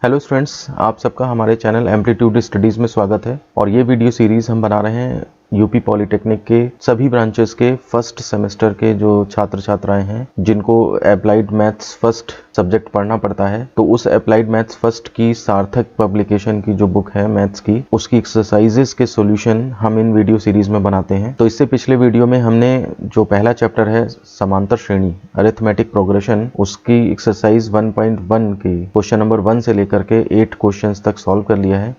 Hello students, आप सबका हमारे चैनल एम्पलीट्यूड स्टडीज़ में स्वागत है। और ये वीडियो सीरीज़ हम बना रहे हैं यूपी पॉलिटेक्निक के सभी ब्रांचेस के फर्स्ट सेमेस्टर के जो छात्र छात्राएं हैं जिनको अप्लाइड मैथ्स फर्स्ट सब्जेक्ट पढ़ना पड़ता है, तो उस अप्लाइड मैथ्स फर्स्ट की सार्थक पब्लिकेशन की जो बुक है मैथ्स की, उसकी एक्सरसाइजेस के सॉल्यूशन हम इन वीडियो सीरीज़ में बनाते हैं। तो इससे पिछले वीडियो में हमने जो पहला चैप्टर है समांतर श्रेणी अरिथमेटिक प्रोग्रेशन, उसकी एक्सरसाइज 1.1 की क्वेश्चन नंबर 1 से लेकर के 8 क्वेश्चंस तक सॉल्व कर लिया है।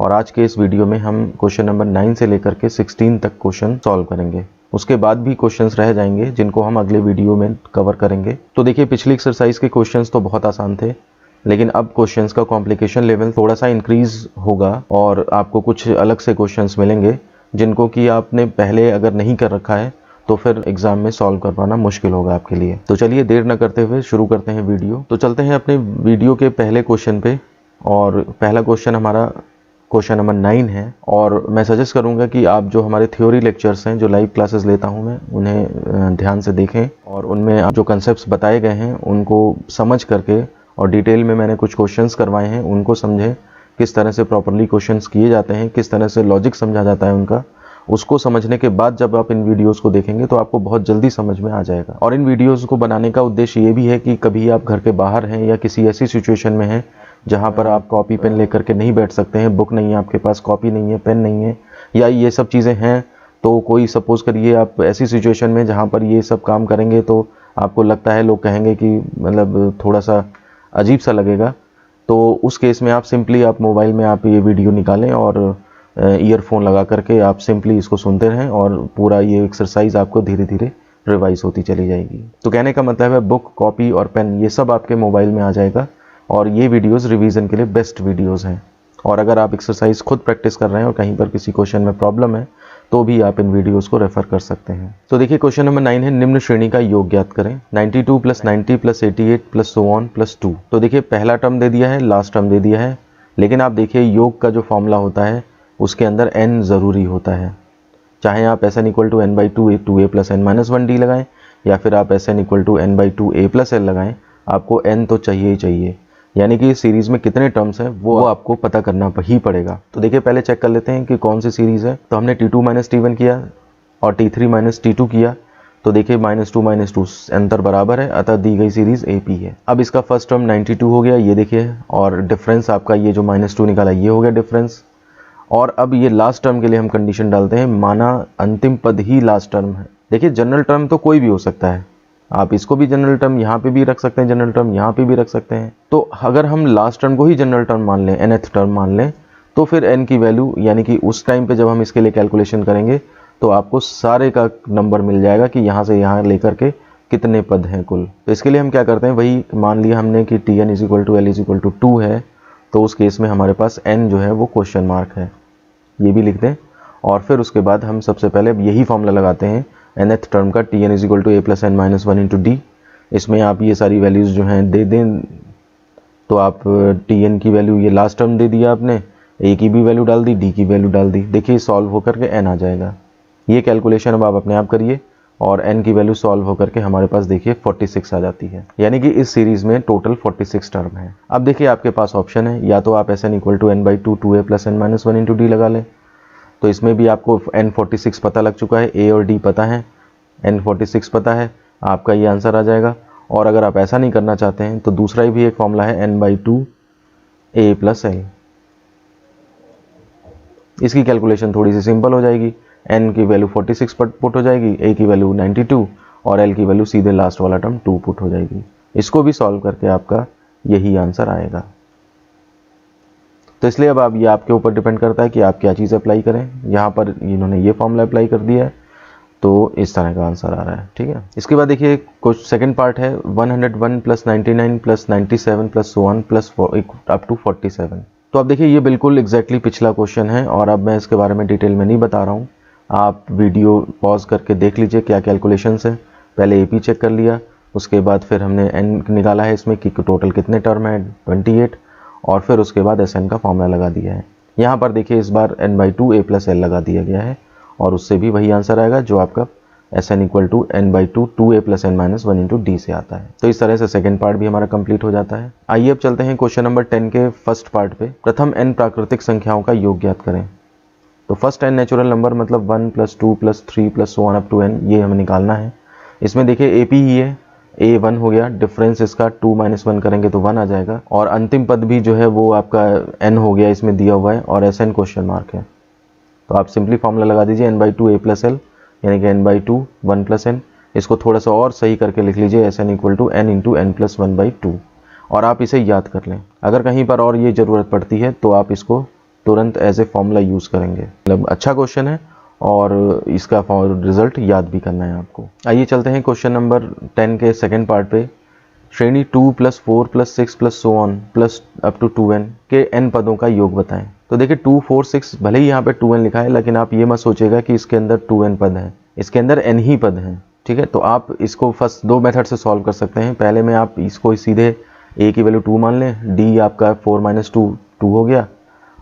और आज के इस वीडियो में हम क्वेश्चन नंबर 9 से लेकर के 16 तक क्वेश्चन सॉल्व करेंगे। उसके बाद भी क्वेश्चंस रह जाएंगे जिनको हम अगले वीडियो में कवर करेंगे। तो देखिए, पिछली एक्सरसाइज के क्वेश्चंस तो बहुत आसान थे, लेकिन अब क्वेश्चंस का कॉम्प्लिकेशन लेवल थोड़ा सा इंक्रीज होगा और आपको कुछ अलग से क्वेश्चंस मिलेंगे जिनको कि आपने पहले अगर नहीं कर रखा है तो फिर एग्जाम में सॉल्व कर पाना मुश्किल होगा आपके लिए। तो चलिए देर न करते हुए शुरू करते हैं वीडियो। तो चलते हैं अपने वीडियो के पहले क्वेश्चन पे। और पहला क्वेश्चन हमारा क्वेश्चन नंबर 9 है। और मैं सजेस्ट करूंगा कि आप जो हमारे थ्योरी लेक्चर्स हैं, जो लाइव क्लासेस लेता हूं मैं, उन्हें ध्यान से देखें और उनमें जो कंसेप्ट्स बताए गए हैं उनको समझ करके, और डिटेल में मैंने कुछ क्वेश्चंस करवाए हैं उनको समझें, किस तरह से प्रॉपरली क्वेश्चंस किए जाते हैं, किस तरह से लॉजिक समझा जाता है उनका। उसको समझने के बाद जब आप इन वीडियोस को देखेंगे तो आपको बहुत जल्दी समझ में आ जाएगा। और इन वीडियोस को बनाने का उद्देश्य ये भी है कि कभी आप घर के बाहर हैं या किसी ऐसी सिचुएशन में हैं जहाँ पर आप कॉपी पेन लेकर के नहीं बैठ सकते हैं, बुक नहीं है आपके पास, कॉपी नहीं है, पेन नहीं है, या ये सब चीज़ें हैं, तो कोई सपोज करिए आप ऐसी सिचुएशन में जहाँ पर ये सब काम करेंगे तो आपको लगता है, लोग कहेंगे कि मतलब थोड़ा सा अजीब सा लगेगा, तो उस केस में आप सिंपली आप मोबाइल में आप ये वीडियो निकालें और ईयरफोन लगा करके आप सिंपली इसको सुनते रहें और पूरा ये एक्सरसाइज आपको धीरे धीरे रिवाइज होती चली जाएगी। तो कहने का मतलब है बुक, कॉपी और पेन ये सब आपके मोबाइल में आ जाएगा और ये वीडियोस रिवीजन के लिए बेस्ट वीडियोस हैं। और अगर आप एक्सरसाइज खुद प्रैक्टिस कर रहे हैं और कहीं पर किसी क्वेश्चन में प्रॉब्लम है तो भी आप इन वीडियोस को रेफर कर सकते हैं। तो देखिए, क्वेश्चन नंबर 9 है, निम्न श्रेणी का योग ज्ञात करें। 92 + 90 + 88 + so on + 2। तो देखिए, पहला टर्म दे दिया है, लास्ट टर्म दे दिया है, लेकिन आप देखिए योग का जो फॉर्मूला होता है उसके अंदर n ज़रूरी होता है। चाहे आप Sn = n/2 2a + n-1d लगाएं या फिर आप Sn = n/2 a + l लगाएं, आपको n तो चाहिए ही चाहिए। यानी कि इस सीरीज़ में कितने टर्म्स हैं वो आपको पता करना ही पड़ेगा। तो देखिए, पहले चेक कर लेते हैं कि कौन सी सीरीज़ है। तो हमने T2 - T1 किया और T3 - T2 किया। तो देखिए -2 - 2 अंतर बराबर है, अतः दी गई सीरीज़ AP है। अब इसका फर्स्ट टर्म 92 हो गया, ये देखिए, और डिफरेंस आपका ये जो -2 निकाला ये हो गया डिफरेंस। और अब ये लास्ट टर्म के लिए हम कंडीशन डालते हैं, माना अंतिम पद ही लास्ट टर्म है। देखिए, जनरल टर्म तो कोई भी हो सकता है, आप इसको भी जनरल टर्म यहाँ पे भी रख सकते हैं, जनरल टर्म यहाँ पे भी रख सकते हैं। तो अगर हम लास्ट टर्म को ही जनरल टर्म मान लें, nth टर्म मान लें, तो फिर n की वैल्यू, यानी कि उस टाइम पे जब हम इसके लिए कैलकुलेशन करेंगे तो आपको सारे का नंबर मिल जाएगा कि यहाँ से यहाँ लेकर के कितने पद हैं कुल। तो इसके लिए हम क्या करते हैं, वही मान लिया हमने कि Tn = L = 2 है, तो उस केस में हमारे पास n जो है वो क्वेश्चन मार्क है, ये भी लिख दें। और फिर उसके बाद हम सबसे पहले यही फॉर्मूला लगाते हैं nth टर्म का, Tn = a + n-1 × d। इसमें आप ये सारी वैल्यूज़ जो हैं दे दें। तो आप Tn की वैल्यू ये लास्ट टर्म दे दिया आपने, a की भी वैल्यू डाल दी, d की वैल्यू डाल दी। देखिए, सॉल्व होकर के n आ जाएगा। ये कैलकुलेशन अब आप अपने आप करिए और n की वैल्यू सॉल्व होकर के हमारे पास देखिए 46 आ जाती है। यानी कि इस सीरीज़ में टोटल 46 टर्म है। अब देखिए, आपके पास ऑप्शन है, या तो आप Sn = n/2 2a + n-1 × d लगा लें। तो इसमें भी आपको n46 पता लग चुका है, a और d पता है, n46 पता है, आपका ये आंसर आ जाएगा। और अगर आप ऐसा नहीं करना चाहते हैं तो दूसरा भी एक फॉर्मूला है, n/2 a + l। इसकी कैलकुलेशन थोड़ी सी सिंपल हो जाएगी, n की वैल्यू 46 पुट हो जाएगी, a की वैल्यू 92 और l की वैल्यू सीधे लास्ट वाला टर्म 2 पुट हो जाएगी। इसको भी सॉल्व करके आपका यही आंसर आएगा। तो इसलिए अब आप, ये आपके ऊपर डिपेंड करता है कि आप क्या चीज़ अप्लाई करें। यहाँ पर इन्होंने ये फॉर्मूला अप्लाई कर दिया है तो इस तरह का आंसर आ रहा है, ठीक है। इसके बाद देखिए, कुछ सेकंड पार्ट है, 101 + 99 + 97 + so on + up to 47। तो अब देखिए, ये बिल्कुल एग्जैक्टली पिछला क्वेश्चन है और अब मैं इसके बारे में डिटेल में नहीं बता रहा हूँ। आप वीडियो पॉज करके देख लीजिए क्या कैलकुलेशंस है। पहले AP चेक कर लिया, उसके बाद फिर हमने n निकाला है इसमें कि टोटल कितने टर्म है, 28, और फिर उसके बाद Sn का फॉर्मूला लगा दिया है। यहाँ पर देखिए, इस बार n/2 a + l लगा दिया गया है और उससे भी वही आंसर आएगा जो आपका S n equal to n by two 2a plus n minus 1 into d से आता है। तो इस तरह से सेकेंड पार्ट भी हमारा कंप्लीट हो जाता है। आइए अब चलते हैं क्वेश्चन नंबर 10 के फर्स्ट पार्ट पे। प्रथम n प्राकृतिक संख्याओं का योग ज्ञात करें। तो फर्स्ट n नेचुरल नंबर मतलब 1 plus 2 plus 3 plus so on up to n, ये हमें निकालना है। इसमें देखिए AP ही है, a 1 हो गया, डिफरेंस इसका 2 माइनस 1 करेंगे तो 1 आ जाएगा, और अंतिम पद भी जो है वो आपका n हो गया, इसमें दिया हुआ है, और SN क्वेश्चन मार्क है। तो आप सिंपली फॉर्मूला लगा दीजिए n by two a plus l, यानी कि n by two 1 plus n. इसको थोड़ा सा और सही करके लिख लीजिए SN equal to n into n plus 1 by two, और आप इसे याद कर लें। अगर कहीं पर और ये ज़रूरत पड़ती है तो आप इसको तुरंत एज ए फॉर्मूला यूज़ करेंगे। मतलब अच्छा क्वेश्चन है और इसका रिजल्ट याद भी करना है आपको। आइए चलते हैं क्वेश्चन नंबर 10 के सेकेंड पार्ट पे। श्रेणी 2 plus 4 plus 6 plus so on plus up to 2n के n पदों का योग बताएं। तो देखिए 2, 4, 6 भले ही यहाँ पे 2n लिखा है, लेकिन आप ये मत सोचिएगा कि इसके अंदर 2n पद हैं, इसके अंदर n ही पद हैं। ठीक है, तो आप इसको फर्स्ट दो मेथड से सॉल्व कर सकते हैं। पहले में आप इसको सीधे a की वैल्यू 2 मान लें, d आपका 4 माइनस 2 2 हो गया,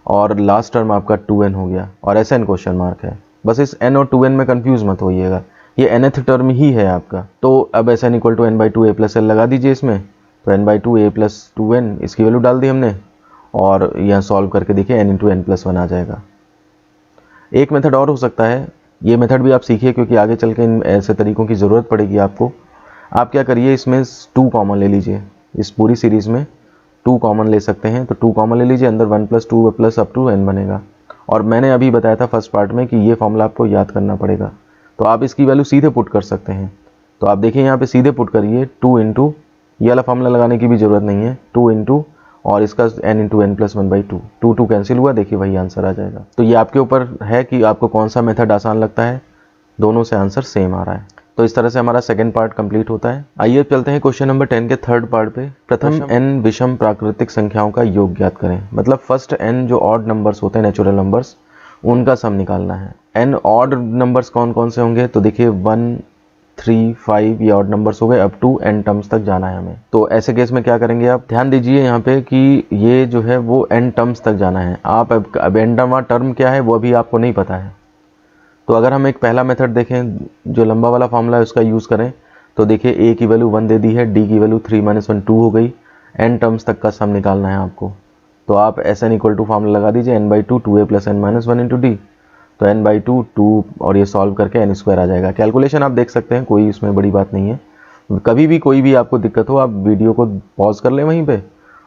और लास्ट टर्म आपका 2n हो गया, और SN क्वेश्चन मार्क है। बस इस n और 2n में कंफ्यूज मत होइएगा, ये nth टर्म ही है आपका। तो अब SN equal to n by two a plus l लगा दीजिए इसमें। तो n by two a plus 2n इसकी वैल्यू डाल दी हमने, और यहाँ सॉल्व करके देखिए n इंटू एन प्लस 1 आ जाएगा। एक मेथड और हो सकता है, ये मेथड भी आप सीखिए क्योंकि आगे चल के इन ऐसे तरीकों की ज़रूरत पड़ेगी आपको। आप क्या करिए, इसमें 2 कॉमन ले लीजिए, इस पूरी सीरीज़ में 2 कॉमन ले सकते हैं। तो 2 कॉमन ले लीजिए, अंदर 1 plus 2 plus up to n बनेगा। और मैंने अभी बताया था फर्स्ट पार्ट में कि ये फॉर्मूला आपको याद करना पड़ेगा, तो आप इसकी वैल्यू सीधे पुट कर सकते हैं। तो आप देखिए यहाँ पे सीधे पुट करिए 2 इंटू, ये वाला फॉर्मूला लगाने की भी ज़रूरत नहीं है, 2 इंटू और इसका n into n plus 1 by two, 2 2 cancel हुआ, देखिए वही आंसर आ जाएगा। तो ये आपके ऊपर है कि आपको कौन सा मेथड आसान लगता है, दोनों से आंसर सेम आ रहा है। तो इस तरह से हमारा सेकंड पार्ट कंप्लीट होता है। आइए चलते हैं क्वेश्चन नंबर 10 के थर्ड पार्ट पे। प्रथम n विषम प्राकृतिक संख्याओं का योग ज्ञात करें। मतलब फर्स्ट n जो ऑड नंबर्स होते हैं, नेचुरल नंबर्स, उनका सम निकालना है। n ऑड नंबर्स कौन कौन से होंगे, तो देखिए 1, 3, 5 ये ऑड नंबर्स हो गए, अप टू n टर्म्स तक जाना है हमें। तो ऐसे केस में क्या करेंगे, आप ध्यान दीजिए यहाँ पे कि ये जो है वो n टर्म्स तक जाना है। आप अब n टर्म क्या है वो अभी आपको नहीं पता है। तो अगर हम एक पहला मेथड देखें, जो लंबा वाला फॉर्मूला है उसका यूज़ करें, तो देखिए a की वैल्यू 1 दे दी है, d की वैल्यू 3 माइनस 1 2 हो गई, n टर्म्स तक का सम निकालना है आपको। तो आप SN इक्वल टू फॉर्मूला लगा दीजिए n by two 2a plus n minus 1 into d. तो n बाई टू 2 और ये सॉल्व करके n स्क्वायर आ जाएगा। कैलकुलेशन आप देख सकते हैं, कोई इसमें बड़ी बात नहीं है। कभी भी कोई भी आपको दिक्कत हो, आप वीडियो को पॉज कर लें वहीं पे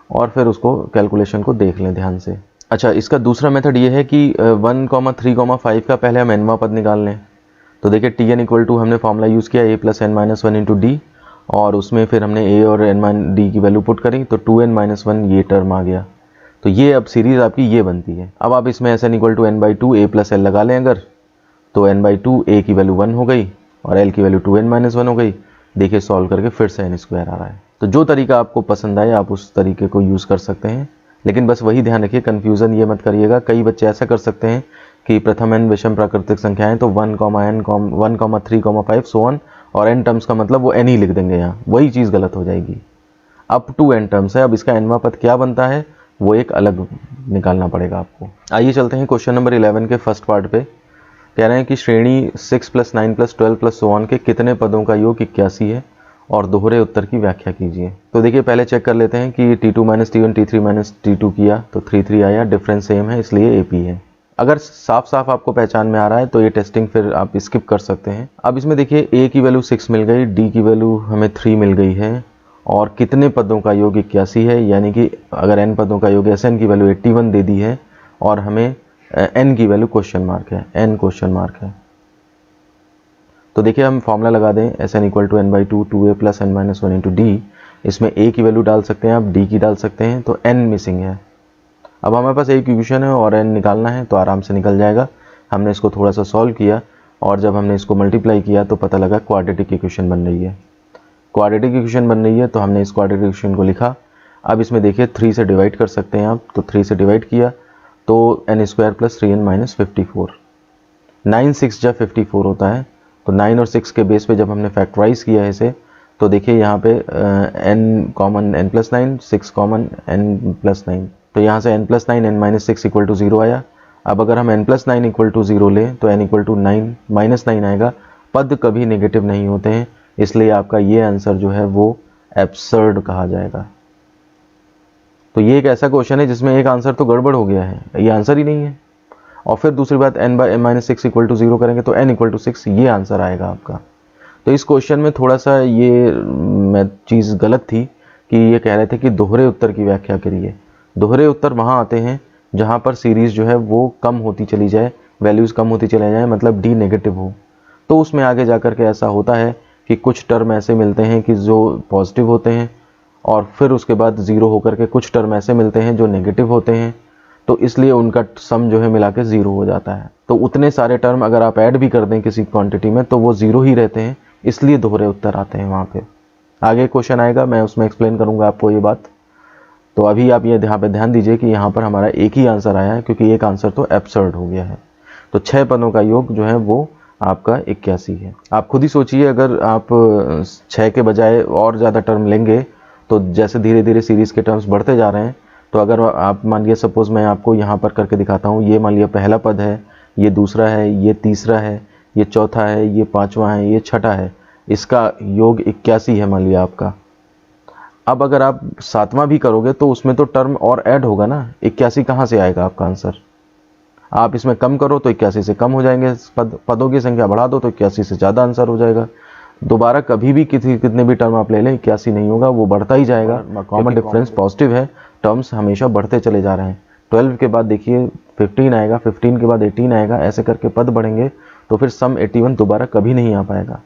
और फिर उसको कैलकुलेशन को देख लें ध्यान से। अच्छा, इसका दूसरा मेथड ये है कि 1, 3, 5 का पहले हम nवां पद निकाल लें। तो देखिए Tn इक्वल टू हमने फॉर्मूला यूज़ किया a plus n minus 1 into d, और उसमें फिर हमने a और n डी की वैल्यू पुट करी, तो 2n माइनस 1 ये टर्म आ गया। तो ये अब सीरीज़ आपकी ये बनती है। अब आप इसमें SN equal to n by two a plus l लगा लें अगर, तो n बाई टू a की वैल्यू 1 हो गई और l की वैल्यू 2n माइनस 1 हो गई। देखिए सॉल्व करके फिर से n स्क्वायर आ रहा है। तो जो तरीका आपको पसंद आए आप उस तरीके को यूज़ कर सकते हैं, लेकिन बस वही ध्यान रखिए, कन्फ्यूज़न ये मत करिएगा। कई बच्चे ऐसा कर सकते हैं कि प्रथम n विषम प्राकृतिक संख्याएं, तो 1, n, 1, 3, 5 सो ऑन, और n टर्म्स का मतलब वो n ही लिख देंगे, यहाँ वही चीज़ गलत हो जाएगी। अप टू n टर्म्स है, अब इसका nवां पद क्या बनता है वो एक अलग निकालना पड़ेगा आपको। आइए चलते हैं क्वेश्चन नंबर 11 के फर्स्ट पार्ट पे। कह रहे हैं कि श्रेणी 6 plus 9 plus 12 plus so on के कितने पदों का योग 81 है और दोहरे उत्तर की व्याख्या कीजिए। तो देखिए पहले चेक कर लेते हैं कि T2 minus T1 T3 minus T2 किया तो 3 3 आया, डिफरेंस सेम है इसलिए AP है। अगर साफ साफ आपको पहचान में आ रहा है तो ये टेस्टिंग फिर आप स्किप कर सकते हैं। अब इसमें देखिए A की वैल्यू 6 मिल गई, D की वैल्यू हमें 3 मिल गई है, और कितने पदों का योग 81 है, यानी कि अगर n पदों का योग SN की वैल्यू 81 दे दी है और हमें n की वैल्यू क्वेश्चन मार्क है, n क्वेश्चन मार्क है। तो देखिए हम फॉर्मूला लगा दें SN equal to n by two 2a plus n minus 1 into d. इसमें a की वैल्यू डाल सकते हैं आप, d की डाल सकते हैं, तो n मिसिंग है। अब हमारे पास एक इक्वेशन है और n निकालना है तो आराम से निकल जाएगा। हमने इसको थोड़ा सा सॉल्व किया और जब हमने इसको मल्टीप्लाई किया तो पता लगा क्वाड्रेटिक इक्वेशन बन रही है। क्वाड्रेटिक इक्वेशन बन रही है तो हमने इस क्वाड्रेटिक इक्वेशन को लिखा। अब इसमें देखिए 3 से डिवाइड कर सकते हैं आप, तो 3 से डिवाइड किया तो n square plus 3n minus 54, 9 6 जा 54 होता है। तो 9 और 6 के बेस पे जब हमने फैक्टराइज किया है इसे, तो देखिए यहाँ पे n common n plus 9, 6 common n plus 9, तो यहाँ से n plus 9 n minus 6 equal to 0 आया। अब अगर हम n प्लस 9 इक्वल टू 0 लें तो n इक्वल टू 9 माइनस 9 आएगा, पद कभी नेगेटिव नहीं होते हैं, इसलिए आपका ये आंसर जो है वो एब्सर्ड कहा जाएगा। तो ये एक ऐसा क्वेश्चन है जिसमें एक आंसर तो गड़बड़ हो गया है, ये आंसर ही नहीं है। और फिर दूसरी बात, n/m-6 = 0 करेंगे तो n = 6 ये आंसर आएगा आपका। तो इस क्वेश्चन में थोड़ा सा ये चीज़ गलत थी कि ये कह रहे थे कि दोहरे उत्तर की व्याख्या करिए। दोहरे उत्तर वहाँ आते हैं जहाँ पर सीरीज़ जो है वो कम होती चली जाए, वैल्यूज़ कम होती चले जाए, मतलब d नेगेटिव हो। तो उसमें आगे जा कर के ऐसा होता है कि कुछ टर्म ऐसे मिलते हैं कि जो पॉजिटिव होते हैं, और फिर उसके बाद 0 होकर के कुछ टर्म ऐसे मिलते हैं जो नेगेटिव होते हैं, तो इसलिए उनका सम जो है मिला के 0 हो जाता है। तो उतने सारे टर्म अगर आप ऐड भी कर दें किसी क्वांटिटी में तो वो 0 ही रहते हैं, इसलिए दोहरे उत्तर आते हैं वहाँ पे। आगे क्वेश्चन आएगा, मैं उसमें एक्सप्लेन करूँगा आपको ये बात। तो अभी आप ये यहाँ पे ध्यान दीजिए कि यहाँ पर हमारा एक ही आंसर आया है, क्योंकि एक आंसर तो एब्सर्ड हो गया है। तो 6 पदों का योग जो है वो आपका 81 है। आप खुद ही सोचिए, अगर आप 6 के बजाय और ज़्यादा टर्म लेंगे तो जैसे धीरे धीरे सीरीज़ के टर्म्स बढ़ते जा रहे हैं, तो अगर आप मान लिया, सपोज मैं आपको यहाँ पर करके दिखाता हूँ, ये मान लिया पहला पद है, ये दूसरा है, ये तीसरा है, ये चौथा है, ये पाँचवा है, ये छठा है, इसका योग 81 है मान लिया आपका। अब अगर आप 7वां भी करोगे तो उसमें तो टर्म और ऐड होगा ना, 81 कहाँ से आएगा आपका आंसर? आप इसमें कम करो तो 81 से कम हो जाएंगे, पदों की संख्या बढ़ा दो तो 81 से ज़्यादा आंसर हो जाएगा। दोबारा कभी भी कितने भी टर्म आप ले लें 81 नहीं होगा, वो बढ़ता ही जाएगा। कॉमन डिफरेंस पॉजिटिव है, टर्म्स हमेशा बढ़ते चले जा रहे हैं। 12 के बाद देखिए 15 आएगा, 15 के बाद 18 आएगा, ऐसे करके पद बढ़ेंगे, तो फिर सम 81 दोबारा कभी नहीं आ पाएगा।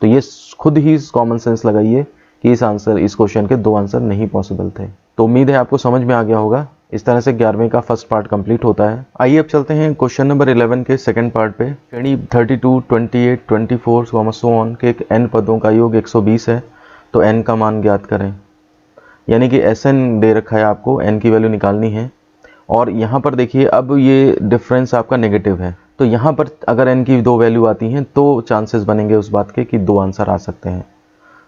तो ये खुद ही कॉमन सेंस लगाइए कि इस क्वेश्चन के 2 आंसर नहीं पॉसिबल थे। तो उम्मीद है आपको समझ में आ गया होगा। इस तरह से 11वें का फर्स्ट पार्ट कंप्लीट होता है। आइए अब चलते हैं क्वेश्चन नंबर 11 के सेकंड पार्ट पे। श्रेणी 32, 28, 24 सो ऑन के n पदों का योग 120 है, तो n का मान ज्ञात करें। यानी कि Sn दे रखा है आपको, n की वैल्यू निकालनी है। और यहाँ पर देखिए, अब ये डिफरेंस आपका नेगेटिव है, तो यहाँ पर अगर n की 2 वैल्यू आती हैं तो चांसेस बनेंगे उस बात के कि 2 आंसर आ सकते हैं।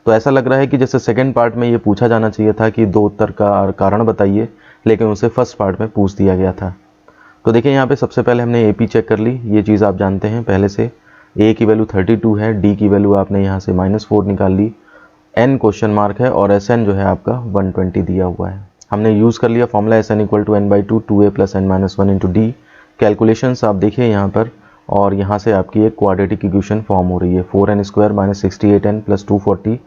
तो ऐसा लग रहा है कि जैसे सेकंड पार्ट में ये पूछा जाना चाहिए था कि 2 उत्तर का कारण बताइए, लेकिन उसे फर्स्ट पार्ट में पूछ दिया गया था। तो देखिए यहाँ पे सबसे पहले हमने AP चेक कर ली, ये चीज़ आप जानते हैं पहले से। A की वैल्यू 32 है, D की वैल्यू आपने यहाँ से -4 निकाल ली, N क्वेश्चन मार्क है, और Sn जो है आपका 120 दिया हुआ है। हमने यूज़ कर लिया formula Sn = n/2 2a + n-1 × d। Calculations आप देखिए यहाँ पर, और यहाँ से आपकी एक क्वाड्रेटिक इक्वेशन फॉर्म हो रही है, 4n² - 68n + 240।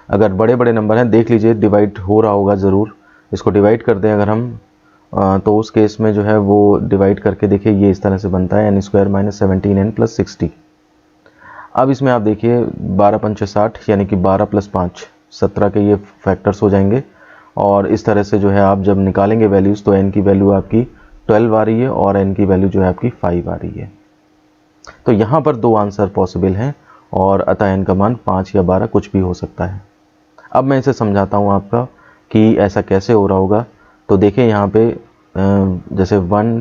अगर बड़े बड़े नंबर हैं देख लीजिए, डिवाइड हो रहा होगा ज़रूर, इसको डिवाइड कर दें अगर हम, तो उस केस में जो है वो डिवाइड करके देखिए ये इस तरह से बनता है, n² - 17n + 60। अब इसमें आप देखिए 12 × 5 = 60, यानी कि 12 + 5 17 के ये फैक्टर्स हो जाएंगे। और इस तरह से जो है आप जब निकालेंगे वैल्यूज़, तो n की वैल्यू आपकी 12 आ रही है और n की वैल्यू जो है आपकी 5 आ रही है। तो यहाँ पर 2 आंसर पॉसिबल हैं, और अतः n का मान 5 या 12 कुछ भी हो सकता है। अब मैं इसे समझाता हूँ आपका कि ऐसा कैसे हो रहा होगा। तो देखिए यहाँ पे जैसे 1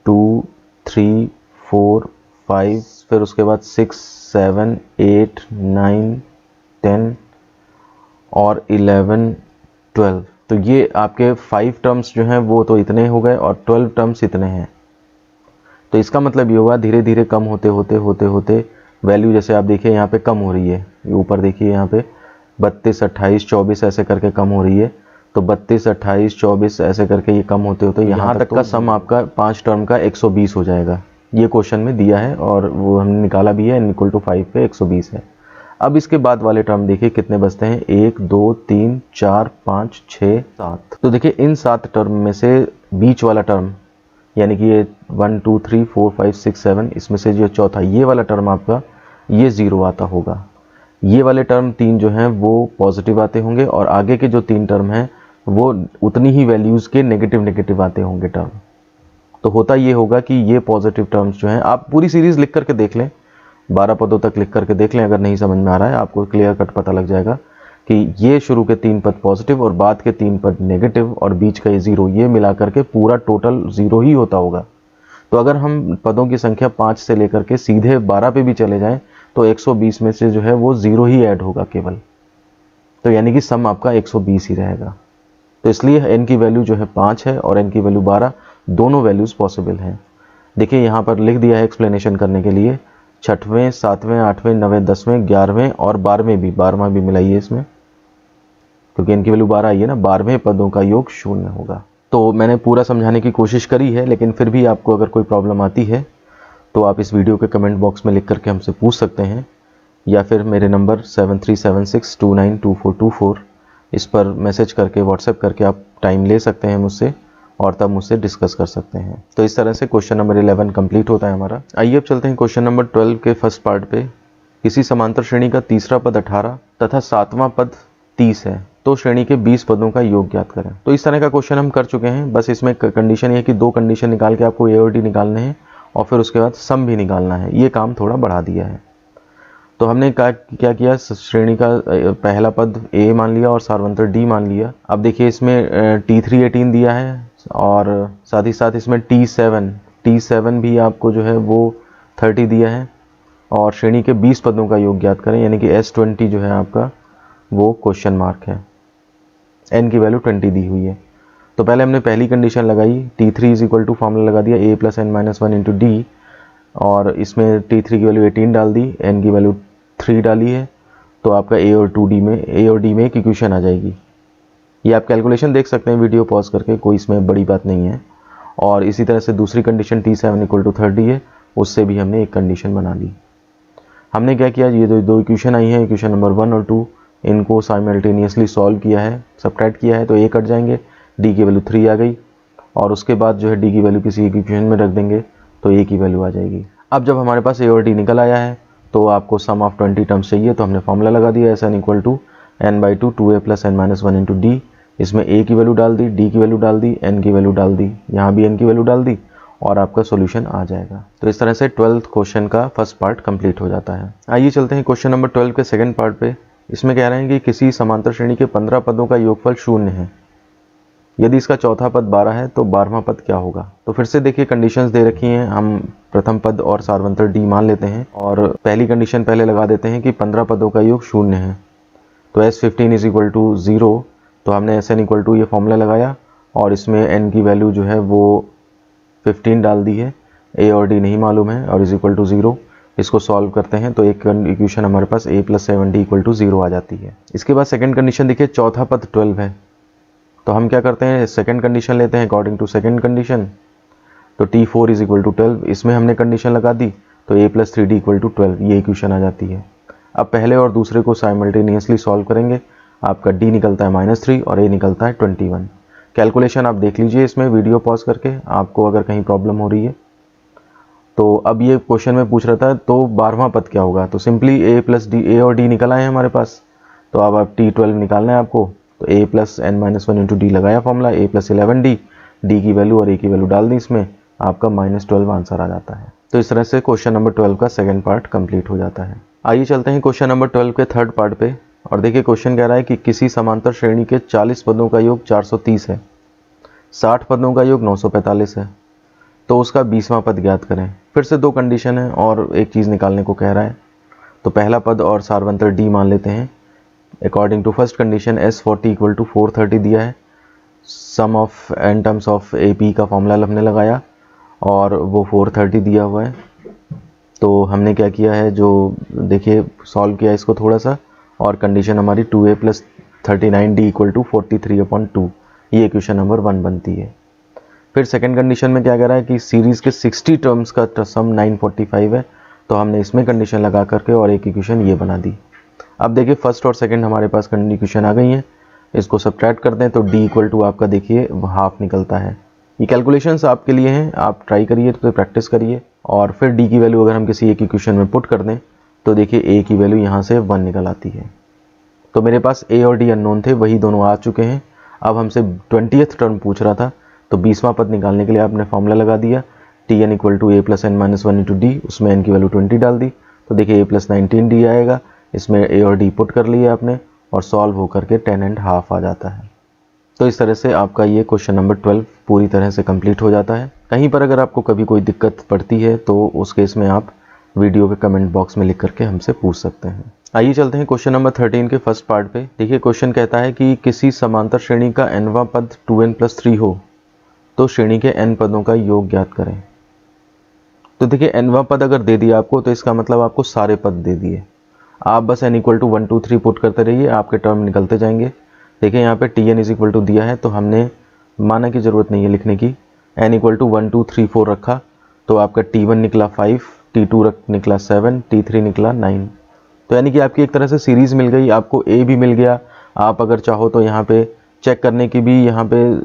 2 3 4 5, फिर उसके बाद 6 7 8 9 10 और 11 12, तो ये आपके 5 टर्म्स जो हैं वो तो इतने हो गए और 12 टर्म्स इतने हैं। तो इसका मतलब ये होगा धीरे धीरे कम होते होते वैल्यू, जैसे आप देखिए यहाँ पे कम हो रही है, ऊपर देखिए यहाँ पे 32 28 24 ऐसे करके कम हो रही है। तो 32 28 24 ऐसे करके ये कम होते होते यहाँ तक का सम आपका 5 टर्म का 120 हो जाएगा। ये क्वेश्चन में दिया है और वो हमने निकाला भी है, n = 5 पे 120 है। अब इसके बाद वाले टर्म देखिए कितने बचते हैं, 1 2 3 4 5 6 7। तो देखिए इन 7 टर्म में से बीच वाला टर्म, यानी कि ये 1 2 3 4 5 6 7, इसमें से जो चौथा ये वाला टर्म आपका ये 0 आता होगा। ये वाले टर्म 3 जो हैं वो पॉजिटिव आते होंगे, और आगे के जो 3 टर्म हैं वो उतनी ही वैल्यूज़ के नेगेटिव आते होंगे टर्म। तो होता ये होगा कि ये पॉजिटिव टर्म्स जो हैं, आप पूरी सीरीज़ लिख करके देख लें, 12 पदों तक लिख करके देख लें, अगर नहीं समझ में आ रहा है आपको क्लियर कट पता लग जाएगा कि ये शुरू के 3 पद पॉजिटिव और बाद के 3 पद नेगेटिव और बीच का ये 0, ये मिला करके पूरा टोटल 0 ही होता होगा। तो अगर हम पदों की संख्या 5 से लेकर के सीधे 12 पे भी चले जाएं तो 120 में से जो है वो 0 ही ऐड होगा केवल। तो यानी कि सम आपका 120 ही रहेगा। तो इसलिए n की वैल्यू जो है 5 है और n की वैल्यू 12, दोनों वैल्यूज़ पॉसिबल हैं। देखिए यहाँ पर लिख दिया है एक्सप्लेनेशन करने के लिए, छठवें, सातवें, आठवें, नवें, 10वें, 11वें और 12वें भी, 12वां भी मिलाइए इसमें, क्योंकि इनकी वैल्यू 12 आई है ना। 12वें पदों का योग 0 होगा। तो मैंने पूरा समझाने की कोशिश करी है, लेकिन फिर भी आपको अगर कोई प्रॉब्लम आती है तो आप इस वीडियो के कमेंट बॉक्स में लिख करके हमसे पूछ सकते हैं, या फिर मेरे नंबर 7376292424 इस पर मैसेज करके, व्हाट्सएप करके आप टाइम ले सकते हैं मुझसे और तब मुझसे डिस्कस कर सकते हैं। तो इस तरह से क्वेश्चन नंबर 11 कंप्लीट होता है हमारा। आइए अब चलते हैं क्वेश्चन नंबर 12 के फर्स्ट पार्ट पे। किसी समांतर श्रेणी का तीसरा पद 18 तथा सातवां पद 30 है, तो श्रेणी के 20 पदों का योग ज्ञात करें। तो इस तरह का क्वेश्चन हम कर चुके हैं। बस इसमें कंडीशन ये है कि 2 कंडीशन निकाल के आपको ए और डी निकालने हैं और फिर उसके बाद सम भी निकालना है। ये काम थोड़ा बढ़ा दिया है। तो हमने क्या किया, श्रेणी का पहला पद ए मान लिया और सार्वंतर डी मान लिया। अब देखिए इसमें T3 18 दिया है और साथ ही साथ इसमें T7 भी आपको जो है वो 30 दिया है और श्रेणी के 20 पदों का योग ज्ञात करें, यानी कि S20 जो है आपका वो क्वेश्चन मार्क है। n की वैल्यू 20 दी हुई है। तो पहले हमने पहली कंडीशन लगाई, T3 is equal to formula लगा दिया a plus n minus 1 into d, और इसमें T3 की वैल्यू 18 डाल दी, n की वैल्यू 3 डाली है, तो आपका a और डी में एक इक्वेशन आ जाएगी। ये आप कैलकुलेशन देख सकते हैं वीडियो पॉज करके, कोई इसमें बड़ी बात नहीं है। और इसी तरह से दूसरी कंडीशन T7 इक्वल टू 30 है, उससे भी हमने एक कंडीशन बना ली। हमने क्या किया, ये दो इक्वेशन आई हैं, इक्वेशन नंबर 1 और 2, इनको साइमल्टेनियसली सॉल्व किया है, सब्ट्रैक्ट किया है, तो a कट जाएंगे, d की वैल्यू 3 आ गई, और उसके बाद जो है d की वैल्यू किसी इक्वेशन में रख देंगे तो a की वैल्यू आ जाएगी। अब जब हमारे पास a और d निकल आया है तो आपको सम ऑफ 20 टर्म्स चाहिए, तो हमने फॉर्मूला लगा दिया Sn equal to n/2 2a plus n minus 1 into d. इसमें a की वैल्यू डाल दी, d की वैल्यू डाल दी, n की वैल्यू डाल दी, यहाँ भी n की वैल्यू डाल दी और आपका सॉल्यूशन आ जाएगा। तो इस तरह से 12th क्वेश्चन का फर्स्ट पार्ट कंप्लीट हो जाता है। आइए चलते हैं क्वेश्चन नंबर 12 के सेकंड पार्ट पे। इसमें कह रहे हैं कि किसी समांतर श्रेणी के 15 पदों का योगफल 0 है, यदि इसका चौथा पद 12 है तो 12वां पद क्या होगा। तो फिर से देखिए कंडीशंस दे रखी हैं, हम प्रथम पद और सार्वंतर डी मान लेते हैं और पहली कंडीशन पहले लगा देते हैं कि 15 पदों का योग 0 है। तो S15 इज इक्वल टू 0, तो हमने Sn इक्वल टू ये फॉर्मूला लगाया और इसमें n की वैल्यू जो है वो 15 डाल दी है, a और d नहीं मालूम है और इज इक्वल टू 0। इसको सॉल्व करते हैं तो एक इक्वेशन हमारे पास a plus 7d equal to 0 आ जाती है। इसके बाद सेकंड कंडीशन देखिए, चौथा पद 12 है, तो हम क्या करते हैं, सेकंड कंडीशन लेते हैं अकॉर्डिंग टू सेकंड कंडीशन। तो T4 इज इक्वल टू 12, इसमें हमने कंडीशन लगा दी तो a plus 3d equal to 12, ये इक्वेशन आ जाती है। अब पहले और दूसरे को साइमल्टेनियसली सॉल्व करेंगे, आपका d निकलता है -3 और a निकलता है 21। कैलकुलेशन आप देख लीजिए इसमें वीडियो पॉज करके, आपको अगर कहीं प्रॉब्लम हो रही है। तो अब ये क्वेश्चन में पूछ रहा था तो 12वां पद क्या होगा, तो सिंपली a और d निकल आए हैं हमारे पास, तो अब आप T12 निकालना है आपको। तो a plus n minus 1 into d लगाया formula, a plus 11d, d की वैल्यू और a की वैल्यू डाल दी, इसमें आपका -12 आंसर आ जाता है। तो इस तरह से क्वेश्चन नंबर 12 का सेकंड पार्ट कंप्लीट हो जाता है। आइए चलते हैं क्वेश्चन नंबर 12 के थर्ड पार्ट पे। और देखिए क्वेश्चन कह रहा है कि किसी समांतर श्रेणी के 40 पदों का योग 430 है, 60 पदों का योग 945 है, तो उसका 20वां पद ज्ञात करें। फिर से 2 कंडीशन है और एक चीज़ निकालने को कह रहा है। तो पहला पद और सार्वंतर डी मान लेते हैं। According to first condition S40 equal to 430 दिया है, sum of n terms of AP का फॉर्मूला हमने लगाया और वो 430 दिया हुआ है। तो हमने क्या किया है, जो देखिए सॉल्व किया इसको थोड़ा सा, और कंडीशन हमारी 2a plus 39d equal to 43/2, ये इक्वेशन नंबर 1 बनती है। फिर सेकंड कंडीशन में क्या कह रहा है कि सीरीज़ के 60 टर्म्स का सम 945 है, तो हमने इसमें कंडीशन लगा करके और एक इक्वेशन ये बना दी। अब देखिए फर्स्ट और सेकंड हमारे पास इक्वेशन आ गई हैं, इसको सब्ट्रैक्ट करते हैं तो d इक्वल टू आपका देखिए हाफ निकलता है। ये कैलकुलेशंस आपके लिए हैं, आप ट्राई करिए, तो प्रैक्टिस करिए। और फिर d की वैल्यू अगर हम किसी एक इक्वेशन में पुट कर दें तो देखिए a की वैल्यू यहाँ से 1 निकल आती है। तो मेरे पास a और d अननोन थे, वही दोनों आ चुके हैं। अब हमसे 20th टर्म पूछ रहा था, तो 20वां पद निकालने के लिए आपने फॉर्मूला लगा दिया, Tn equal to a plus n minus 1 into d, उसमें n की वैल्यू 20 डाल दी, तो देखिए a प्लस 19d आएगा, इसमें a और d पुट कर लिया आपने और सॉल्व होकर के 10½ आ जाता है। तो इस तरह से आपका ये क्वेश्चन नंबर 12 पूरी तरह से कंप्लीट हो जाता है। कहीं पर अगर आपको कभी कोई दिक्कत पड़ती है तो उस केस में आप वीडियो के कमेंट बॉक्स में लिख करके हमसे पूछ सकते हैं। आइए चलते हैं क्वेश्चन नंबर 13 के फर्स्ट पार्ट पे। देखिए क्वेश्चन कहता है कि किसी समांतर श्रेणी का nवां पद 2n प्लस 3 हो तो श्रेणी के n पदों का योग ज्ञात करें। तो देखिए nवां पद अगर दे दिया आपको तो इसका मतलब आपको सारे पद दे दिए। आप बस n इक्वल टू 1 2 3 पुट करते रहिए, आपके टर्म निकलते जाएंगे। देखिए यहाँ पे tn इज इक्वल टू दिया है तो हमने माना की ज़रूरत नहीं है लिखने की, n इक्वल टू 1 2 3 4 रखा तो आपका t1 निकला 5, t2 निकला 7, t3 निकला 9। तो यानी कि आपकी एक तरह से सीरीज़ मिल गई, आपको a भी मिल गया। आप अगर चाहो तो यहाँ पे चेक करने की भी, यहाँ पे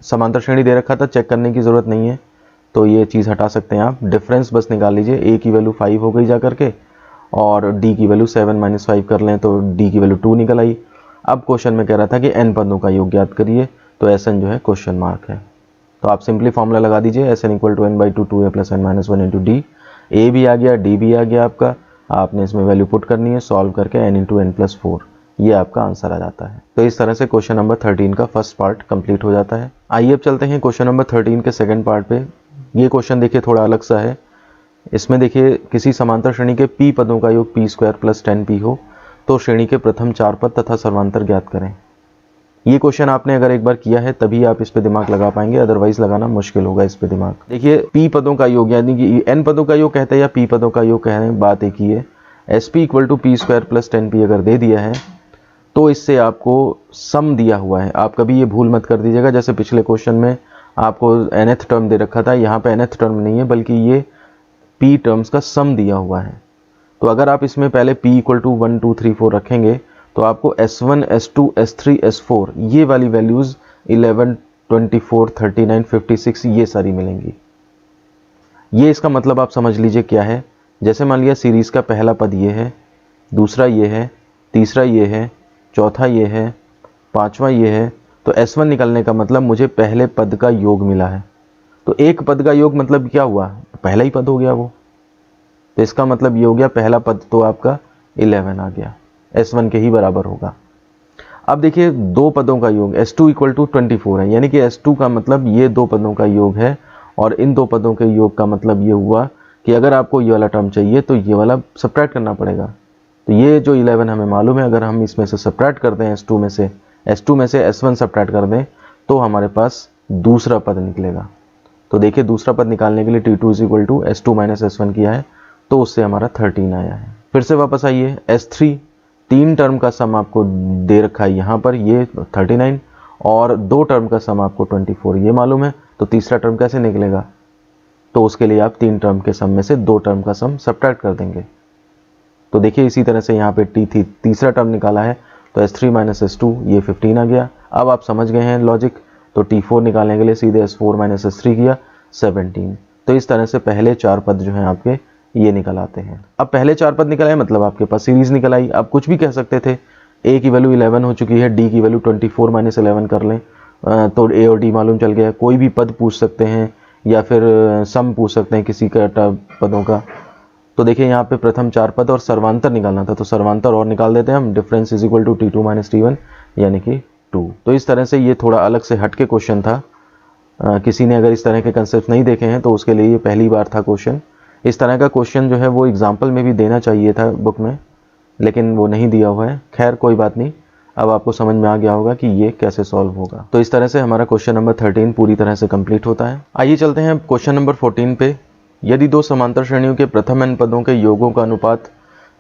समांतर श्रेणी दे रखा था, चेक करने की ज़रूरत नहीं है, तो ये चीज़ हटा सकते हैं आप। डिफरेंस बस निकाल लीजिए, a की वैल्यू 5 हो गई जा करके और d की वैल्यू 7 - 5 कर लें तो d की वैल्यू 2 निकल आई। अब क्वेश्चन में कह रहा था कि n पदों का योग ज्ञात करिए, तो Sn जो है क्वेश्चन मार्क है। तो आप सिंपली फॉर्मूला लगा दीजिए, Sn equal to n/2 2a + n - 1 into d. a भी आ गया, d भी आ गया आपका, आपने इसमें वैल्यू पुट करनी है, सॉल्व करके n इंटू n+4, ये आपका आंसर आ जाता है। तो इस तरह से क्वेश्चन नंबर 13 का फर्स्ट पार्ट कंप्लीट हो जाता है। आइए अब चलते हैं क्वेश्चन नंबर 13 के सेकंड पार्ट पे। ये क्वेश्चन देखिए थोड़ा अलग सा है। इसमें देखिए किसी समांतर श्रेणी के p पदों का योग p² + 10p हो तो श्रेणी के प्रथम 4 पद तथा सर्वांतर ज्ञात करें। ये क्वेश्चन आपने अगर एक बार किया है तभी आप इस पे दिमाग लगा पाएंगे, अदरवाइज लगाना मुश्किल होगा इस पे दिमाग। देखिए p पदों का योग यानी कि n पदों का योग कहते हैं या p पदों का योग कह रहे हैं, बात एक ही है। sp equal to p² + 10p अगर दे दिया है तो इससे आपको सम दिया हुआ है। आप कभी ये भूल मत कर दीजिएगा, जैसे पिछले क्वेश्चन में आपको nth टर्म दे रखा था, यहाँ पे nth टर्म नहीं है बल्कि ये p टर्म्स का सम दिया हुआ है। तो अगर आप इसमें पहले p इक्वल टू 1 2 3 4 रखेंगे तो आपको s1 s2 s3 s4 ये वाली वैल्यूज़ 11 24 39 56 ये सारी मिलेंगी। ये इसका मतलब आप समझ लीजिए क्या है। जैसे मान लिया सीरीज़ का पहला पद ये है, दूसरा ये है, तीसरा ये है, चौथा ये है, पांचवा ये है, तो S1 निकलने का मतलब मुझे पहले पद का योग मिला है। तो एक पद का योग मतलब क्या हुआ, पहला ही पद हो गया वो, तो इसका मतलब ये हो गया पहला पद तो आपका 11 आ गया, S1 के ही बराबर होगा। अब देखिए दो पदों का योग S2 इक्वल टू 24 है, यानी कि S2 का मतलब ये दो पदों का योग है और इन दो पदों के योग का मतलब ये हुआ कि अगर आपको ये वाला टर्म चाहिए तो ये वाला सब्ट्रैक्ट करना पड़ेगा। तो ये जो 11 हमें मालूम है, अगर हम इसमें से सब्ट्रैक्ट करते हैं S2 में से S1 सब्ट्रैक्ट कर दें तो हमारे पास दूसरा पद निकलेगा। तो देखिए दूसरा पद निकालने के लिए T2 is equal to S2 - S1 किया है तो उससे हमारा 13 आया है। फिर से वापस आइए, S3 तीन टर्म का सम आपको दे रखा है यहाँ पर, ये 39 और दो टर्म का सम आपको 24 ये मालूम है, तो तीसरा टर्म कैसे निकलेगा, तो उसके लिए आप तीन टर्म के सम में से दो टर्म का सम सब्ट्रैक्ट कर देंगे। तो देखिए इसी तरह से यहाँ पे तीसरा टर्म निकाला है तो S3 - S2 ये 15 आ गया। अब आप समझ गए हैं लॉजिक, तो T4 निकालने के लिए सीधे S4 - S3 किया 17। तो इस तरह से पहले चार पद जो हैं आपके ये निकल आते हैं। अब पहले चार पद निकल आए मतलब आपके पास सीरीज निकल आई। आप कुछ भी कह सकते थे, a की वैल्यू 11 हो चुकी है, d की वैल्यू 24 - 11 कर लें तो a और d मालूम चल गया। कोई भी पद पूछ सकते हैं या फिर सम पूछ सकते हैं किसी का पदों का। तो देखिए यहाँ पे प्रथम चार पद और सर्वांतर निकालना था, तो सर्वांतर और निकाल देते हैं हम, difference is equal to T2 - T1 यानी कि 2। तो इस तरह से ये थोड़ा अलग से हटके क्वेश्चन था। किसी ने अगर इस तरह के कंसेप्ट नहीं देखे हैं तो उसके लिए ये पहली बार था क्वेश्चन। इस तरह का क्वेश्चन जो है वो एग्जाम्पल में भी देना चाहिए था बुक में, लेकिन वो नहीं दिया हुआ है। खैर कोई बात नहीं, अब आपको समझ में आ गया होगा कि ये कैसे सॉल्व होगा। तो इस तरह से हमारा क्वेश्चन नंबर 13 पूरी तरह से कंप्लीट होता है। आइए चलते हैं क्वेश्चन नंबर 14 पे। यदि दो समांतर श्रेणियों के प्रथम n पदों के योगों का अनुपात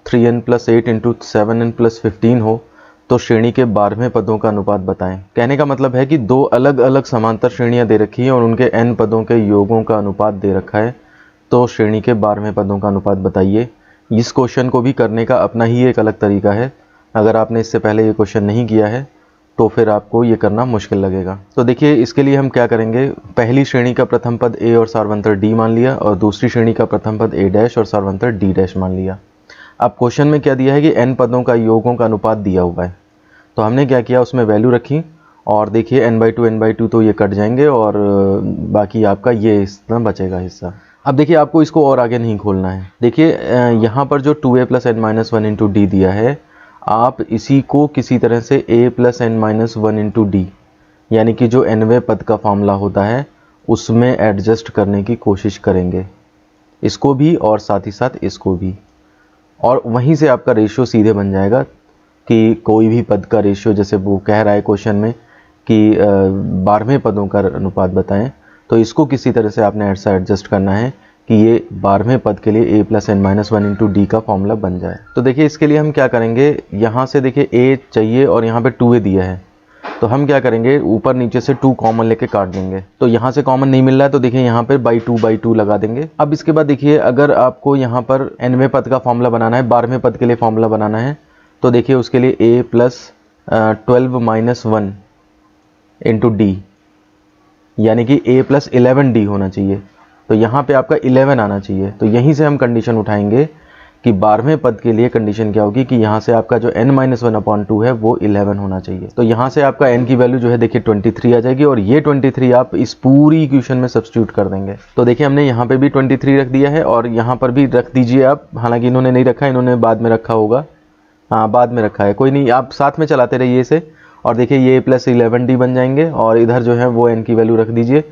3n + 8 × 7n + 15 हो तो श्रेणी के 12वें पदों का अनुपात बताएं। कहने का मतलब है कि दो अलग अलग समांतर श्रेणियां दे रखी हैं और उनके n पदों के योगों का अनुपात दे रखा है, तो श्रेणी के 12वें पदों का अनुपात बताइए। इस क्वेश्चन को भी करने का अपना ही एक अलग तरीका है। अगर आपने इससे पहले ये क्वेश्चन नहीं किया है तो फिर आपको ये करना मुश्किल लगेगा। तो देखिए इसके लिए हम क्या करेंगे, पहली श्रेणी का प्रथम पद a और सार्वंतर d मान लिया और दूसरी श्रेणी का प्रथम पद a' और सार्वंतर d' मान लिया। अब क्वेश्चन में क्या दिया है कि n पदों का योगों का अनुपात दिया हुआ है, तो हमने क्या किया, उसमें वैल्यू रखी और देखिए n/2 तो ये कट जाएंगे और बाकी आपका ये इतना बचेगा हिस्सा। अब देखिए आपको इसको और आगे नहीं खोलना है। देखिए यहाँ पर जो 2a + n - 1 × d दिया है, आप इसी को किसी तरह से a + n - 1 × d यानी कि जो nवें पद का फॉर्मूला होता है उसमें एडजस्ट करने की कोशिश करेंगे, इसको भी और साथ ही साथ इसको भी, और वहीं से आपका रेशियो सीधे बन जाएगा कि कोई भी पद का रेशियो, जैसे वो कह रहा है क्वेश्चन में कि 12वें पदों का अनुपात बताएं, तो इसको किसी तरह से आपने ऐसा एडजस्ट करना है कि ये 12वें पद के लिए a plus n minus one into d का फॉर्मूला बन जाए। तो देखिए इसके लिए हम क्या करेंगे, यहाँ से देखिए a चाहिए और यहाँ पे 2a दिया है, तो हम क्या करेंगे ऊपर नीचे से 2 कॉमन लेके काट देंगे। तो यहाँ से कॉमन नहीं मिल रहा है तो देखिए यहाँ पे बाई टू लगा देंगे। अब इसके बाद देखिए अगर आपको यहाँ पर nवें पद का फॉर्मूला बनाना है, 12वें पद के लिए फॉर्मूला बनाना है, तो देखिए उसके लिए a plus 12 minus 1 into d, यानी कि a प्लस 11d होना चाहिए। तो यहाँ पे आपका 11 आना चाहिए। तो यहीं से हम कंडीशन उठाएंगे कि 12वें पद के लिए कंडीशन क्या होगी कि यहाँ से आपका जो n माइनस 1/2 है वो 11 होना चाहिए। तो यहाँ से आपका n की वैल्यू जो है देखिए 23 आ जाएगी और ये 23 आप इस पूरी इक्वेशन में सब्स्टिट्यूट कर देंगे। तो देखिए हमने यहाँ पे भी 23 रख दिया है और यहाँ पर भी रख दीजिए आप, हालांकि इन्होंने नहीं रखा, इन्होंने बाद में रखा होगा, हाँ बाद में रखा है, कोई नहीं, आप साथ में चलाते रहिए इसे। और देखिए ये प्लस 11d बन जाएंगे और इधर जो है वो n की वैल्यू रख दीजिए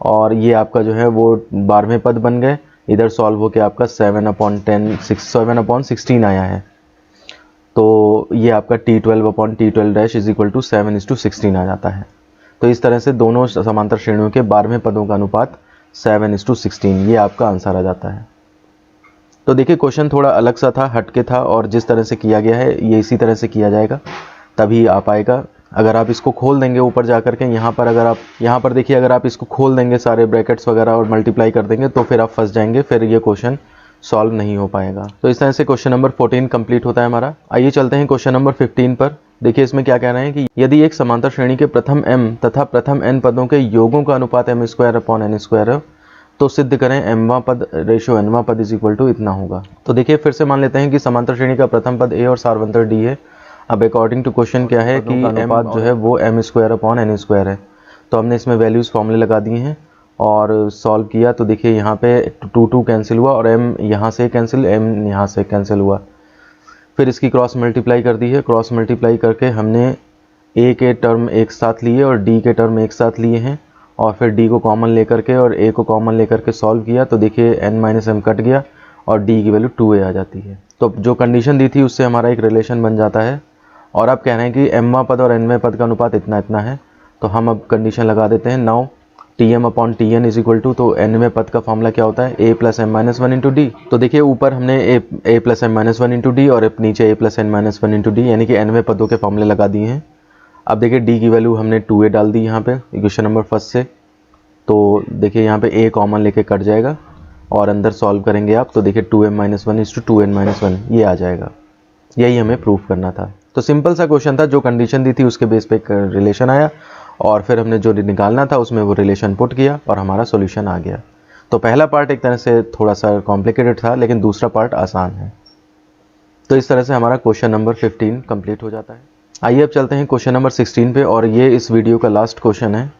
और ये आपका जो है वो 12वें पद बन गए। इधर सॉल्व होके आपका 7/16 आया है। तो ये आपका T12/T12 dash is equal to 7:16 आ जाता है। तो इस तरह से दोनों समांतर श्रेणियों के 12वें पदों का अनुपात 7:16, ये आपका आंसर आ जाता है। तो देखिए क्वेश्चन थोड़ा अलग सा था, हटके था, और जिस तरह से किया गया है ये इसी तरह से किया जाएगा तभी आ पाएगा। अगर आप इसको खोल देंगे ऊपर जा करके, यहाँ पर अगर आप यहाँ पर देखिए अगर आप इसको खोल देंगे सारे ब्रैकेट्स वगैरह और मल्टीप्लाई कर देंगे तो फिर आप फंस जाएंगे, फिर ये क्वेश्चन सॉल्व नहीं हो पाएगा। तो इस तरह से क्वेश्चन नंबर 14 कंप्लीट होता है हमारा। आइए चलते हैं क्वेश्चन नंबर 15 पर। देखिए इसमें क्या कह रहे हैं कि यदि एक समांतर श्रेणी के प्रथम m तथा प्रथम n पदों के योगों का अनुपात m² है तो सिद्ध करें mवां पद रेशियो nवां पद इज इक्वल टू इतना होगा। तो देखिए फिर से मान लेते हैं कि समांतर श्रेणी का प्रथम पद a और सारवंतर d है। अब अकॉर्डिंग टू क्वेश्चन क्या है कि अनुपात जो है वो m²/n² है। तो हमने इसमें वैल्यूज फॉर्मूले लगा दिए हैं और सॉल्व किया। तो देखिए यहाँ पे 2 कैंसिल हुआ और m यहाँ से कैंसिल, m यहाँ से कैंसिल हुआ। फिर इसकी क्रॉस मल्टीप्लाई कर दी है। क्रॉस मल्टीप्लाई करके हमने a के टर्म एक साथ लिए और d के टर्म एक साथ लिए हैं और फिर d को कॉमन लेकर के और a को कॉमन लेकर के सॉल्व किया। तो देखिए n माइनस m कट गया और d की वैल्यू 2a आ जाती है। तो जो कंडीशन दी थी उससे हमारा एक रिलेशन बन जाता है और आप कह रहे हैं कि mवां पद और nवें पद का अनुपात इतना इतना है। तो हम अब कंडीशन लगा देते हैं। Now Tm/Tn is equal to, तो nवें पद का फॉर्मूला क्या होता है a plus m minus 1 into d. तो देखिए ऊपर हमने a plus m minus 1 into d और नीचे a plus n minus 1 into d, यानी कि nवें पदों के फॉर्मूले लगा दिए हैं। अब देखिए d की वैल्यू हमने 2a डाल दी यहाँ पे इक्वेशन नंबर फर्स्ट से। तो देखिए यहाँ पे a कॉमन लेके कट जाएगा और अंदर सॉल्व करेंगे आप तो देखिए 2m minus 1 is to 2n minus 1 ये आ जाएगा। यही हमें प्रूफ करना था। तो सिंपल सा क्वेश्चन था, जो कंडीशन दी थी उसके बेस पे एक रिलेशन आया और फिर हमने जो निकालना था उसमें वो रिलेशन पुट किया और हमारा सॉल्यूशन आ गया। तो पहला पार्ट एक तरह से थोड़ा सा कॉम्प्लिकेटेड था लेकिन दूसरा पार्ट आसान है। तो इस तरह से हमारा क्वेश्चन नंबर 15 कंप्लीट हो जाता है। आइए अब चलते हैं क्वेश्चन नंबर 16 पे और ये इस वीडियो का लास्ट क्वेश्चन है।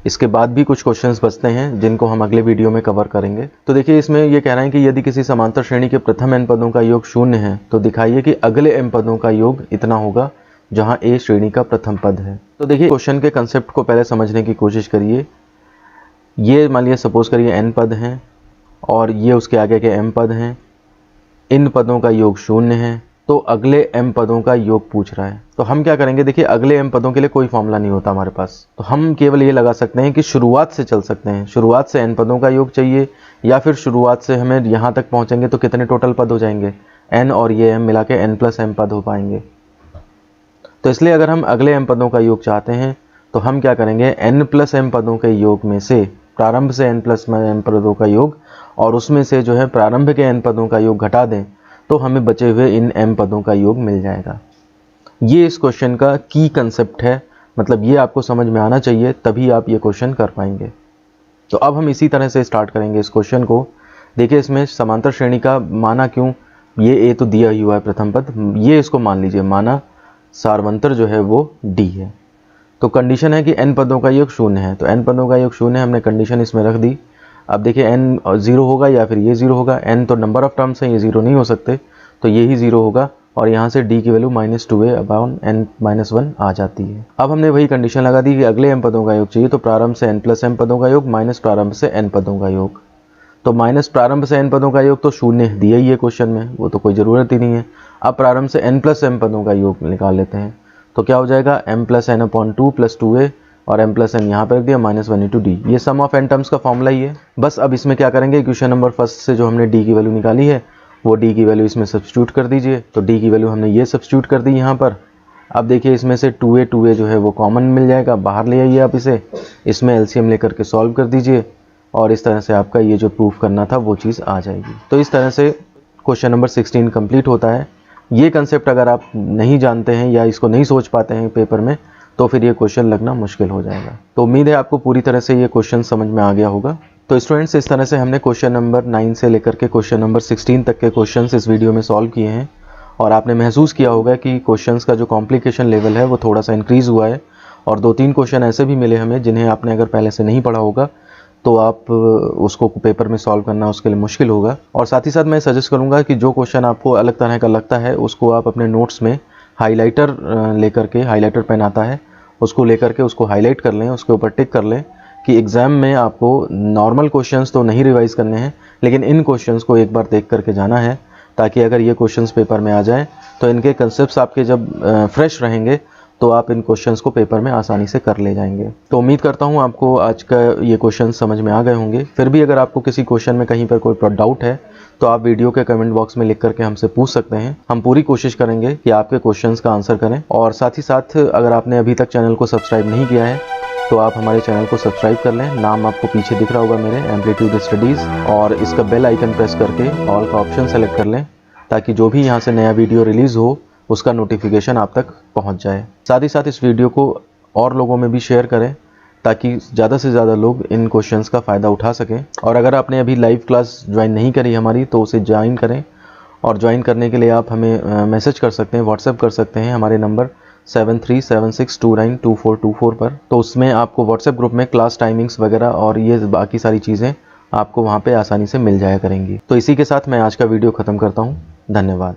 इसके बाद भी कुछ क्वेश्चंस बचते हैं जिनको हम अगले वीडियो में कवर करेंगे। तो देखिए इसमें ये कह रहे हैं कि यदि किसी समांतर श्रेणी के प्रथम n पदों का योग 0 है तो दिखाइए कि अगले m पदों का योग इतना होगा जहां a श्रेणी का प्रथम पद है। तो देखिए क्वेश्चन के कंसेप्ट को पहले समझने की कोशिश करिए। ये मान लिया सपोज करिए n पद हैं और ये उसके आगे के m पद हैं। इन पदों का योग 0 है तो अगले m पदों का योग पूछ रहा है। तो हम क्या करेंगे, देखिए अगले m पदों के लिए कोई फॉर्मूला नहीं होता हमारे पास, तो हम केवल ये लगा सकते हैं कि शुरुआत से चल सकते हैं। शुरुआत से n पदों का योग चाहिए या फिर शुरुआत से हमें यहाँ तक पहुँचेंगे तो कितने टोटल पद हो जाएंगे, n और ये m मिला के n प्लस m पद हो पाएंगे। तो इसलिए अगर हम अगले m पदों का योग चाहते हैं तो हम क्या करेंगे, n प्लस m पदों के योग में से प्रारंभ से n प्लस m पदों का योग और उसमें से जो है प्रारंभ के n पदों का योग घटा दें तो हमें बचे हुए इन m पदों का योग मिल जाएगा। ये इस क्वेश्चन का की कंसेप्ट है, मतलब ये आपको समझ में आना चाहिए तभी आप ये क्वेश्चन कर पाएंगे। तो अब हम इसी तरह से स्टार्ट करेंगे इस क्वेश्चन को। देखिए इसमें समांतर श्रेणी का माना क्यों, ये a तो दिया ही हुआ है प्रथम पद, ये इसको मान लीजिए माना सारवंतर जो है वो d है। तो कंडीशन है कि n पदों का योग 0 है, तो n पदों का योग 0 है, हमने कंडीशन इसमें रख दी। अब देखिए n 0 होगा या फिर ये 0 होगा, n तो नंबर ऑफ टर्म्स हैं, ये 0 नहीं हो सकते तो ये ही 0 होगा और यहाँ से d की वैल्यू -2a/n-1 आ जाती है। अब हमने वही कंडीशन लगा दी कि अगले m पदों का योग चाहिए तो प्रारंभ से n प्लस m पदों का योग माइनस प्रारंभ से n पदों का योग। तो माइनस प्रारंभ से n पदों का योग तो 0 दिया ही है क्वेश्चन में, वो तो कोई ज़रूरत ही नहीं है। अब प्रारंभ से n प्लस m पदों का योग निकाल लेते हैं तो क्या हो जाएगा, m plus n/2 plus 2a और m प्लस n यहाँ पर रख दिया, -1 × d। ये सम ऑफ n टर्म्स का फॉर्मूला ही है। बस अब इसमें क्या करेंगे, इक्वेशन नंबर फर्स्ट से जो हमने d की वैल्यू निकाली है वो d की वैल्यू इसमें सब्स्टिट्यूट कर दीजिए। तो d की वैल्यू हमने ये सब्स्टिट्यूट कर दी यहाँ पर। अब देखिए इसमें से 2a जो है वो कॉमन मिल जाएगा, बाहर ले आइए आप इसे, इसमें एलसीएम लेकर के सॉल्व कर दीजिए और इस तरह से आपका ये जो प्रूफ करना था वो चीज़ आ जाएगी। तो इस तरह से क्वेश्चन नंबर 16 कंप्लीट होता है। ये कंसेप्ट अगर आप नहीं जानते हैं या इसको नहीं सोच पाते हैं पेपर में तो फिर ये क्वेश्चन लगना मुश्किल हो जाएगा। तो उम्मीद है आपको पूरी तरह से ये क्वेश्चन समझ में आ गया होगा। तो स्टूडेंट्स, इस तरह से हमने क्वेश्चन नंबर 9 से लेकर के क्वेश्चन नंबर 16 तक के क्वेश्चंस इस वीडियो में सॉल्व किए हैं और आपने महसूस किया होगा कि क्वेश्चंस का जो कॉम्प्लिकेशन लेवल है वो थोड़ा सा इंक्रीज़ हुआ है और 2-3 क्वेश्चन ऐसे भी मिले हमें जिन्हें आपने अगर पहले से नहीं पढ़ा होगा तो आप उसको पेपर में सॉल्व करना उसके लिए मुश्किल होगा। और साथ ही साथ मैं सजेस्ट करूंगा कि जो क्वेश्चन आपको अलग तरह का लगता है उसको आप अपने नोट्स में हाइलाइटर लेकर के, हाइलाइटर पेन आता है उसको लेकर के उसको हाईलाइट कर लें, उसके ऊपर टिक कर लें कि एग्ज़ाम में आपको नॉर्मल क्वेश्चंस तो नहीं रिवाइज़ करने हैं लेकिन इन क्वेश्चंस को एक बार देख करके जाना है, ताकि अगर ये क्वेश्चंस पेपर में आ जाएँ तो इनके कंसेप्ट्स आपके जब फ्रेश रहेंगे तो आप इन क्वेश्चंस को पेपर में आसानी से कर ले जाएंगे। तो उम्मीद करता हूँ आपको आज का ये क्वेश्चन समझ में आ गए होंगे। फिर भी अगर आपको किसी क्वेश्चन में कहीं पर कोई डाउट है तो आप वीडियो के कमेंट बॉक्स में लिख करके हमसे पूछ सकते हैं। हम पूरी कोशिश करेंगे कि आपके क्वेश्चंस का आंसर करें। और साथ ही साथ अगर आपने अभी तक चैनल को सब्सक्राइब नहीं किया है तो आप हमारे चैनल को सब्सक्राइब कर लें। नाम आपको पीछे दिख रहा होगा मेरे, एम्पलीट्यूड स्टडीज़, और इसका बेल आइकन प्रेस करके ऑल का ऑप्शन सेलेक्ट कर लें ताकि जो भी यहाँ से नया वीडियो रिलीज़ हो उसका नोटिफिकेशन आप तक पहुंच जाए। साथ ही साथ इस वीडियो को और लोगों में भी शेयर करें ताकि ज़्यादा से ज़्यादा लोग इन क्वेश्चंस का फ़ायदा उठा सकें। और अगर आपने अभी लाइव क्लास ज्वाइन नहीं करी हमारी तो उसे ज्वाइन करें और ज्वाइन करने के लिए आप हमें मैसेज कर सकते हैं, व्हाट्सएप कर सकते हैं हमारे नंबर 7376292424 पर। तो उसमें आपको व्हाट्सएप ग्रुप में क्लास टाइमिंग्स वगैरह और ये बाकी सारी चीज़ें आपको वहाँ पर आसानी से मिल जाया करेंगी। तो इसी के साथ मैं आज का वीडियो ख़त्म करता हूँ। धन्यवाद।